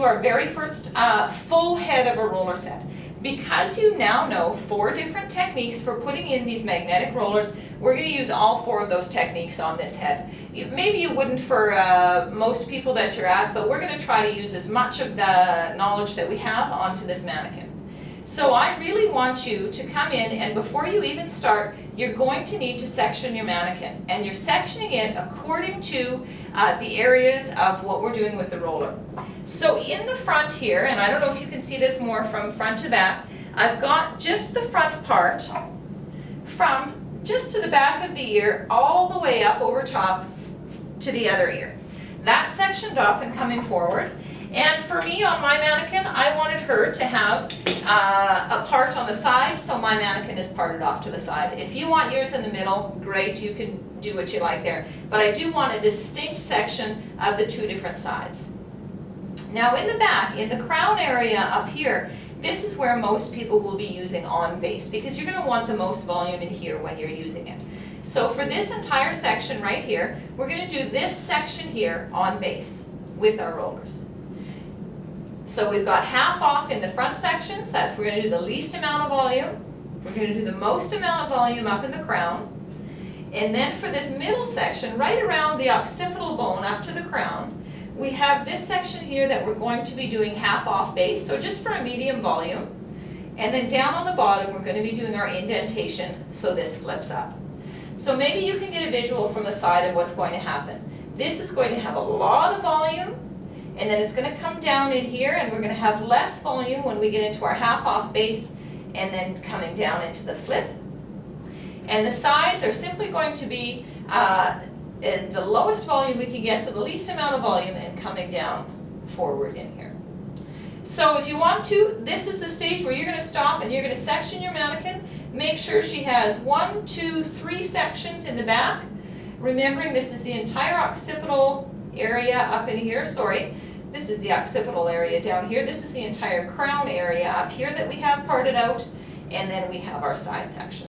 do our very first full head of a roller set. Because you now know 4 different techniques for putting in these magnetic rollers, we're going to use all 4 of those techniques on this head. Maybe you wouldn't for most people that you're at, but we're going to try to use as much of the knowledge that we have onto this mannequin. So I really want you to come in, and before you even start, you're going to need to section your mannequin. And you're sectioning it according to the areas of what we're doing with the roller. So in the front here, and I don't know if you can see this more from front to back, I've got just the front part from just to the back of the ear all the way up over top to the other ear. That's sectioned off and coming forward. And for me, on my mannequin, I wanted her to have a part on the side, so my mannequin is parted off to the side. If you want yours in the middle, great, you can do what you like there. But I do want a distinct section of the 2 different sides. Now in the back, in the crown area up here, this is where most people will be using on base, because you're going to want the most volume in here when you're using it. So for this entire section right here, we're going to do this section here on base with our rollers. So we've got half off in the front sections, that's we're going to do the least amount of volume. We're going to do the most amount of volume up in the crown. And then for this middle section, right around the occipital bone up to the crown, we have this section here that we're going to be doing half off base, so just for a medium volume. And then down on the bottom, we're going to be doing our indentation, so this flips up. So maybe you can get a visual from the side of what's going to happen. This is going to have a lot of volume, and then it's going to come down in here, and we're going to have less volume when we get into our half off base, and then coming down into the flip. And the sides are simply going to be the lowest volume we can get, so the least amount of volume, and coming down forward in here. So if you want to, this is the stage where you're going to stop and you're going to section your mannequin. Make sure she has 1, 2, 3 sections in the back. Remembering this is the entire occipital area up in here, sorry. This is the occipital area down here. This is the entire crown area up here that we have parted out. And then we have our side section.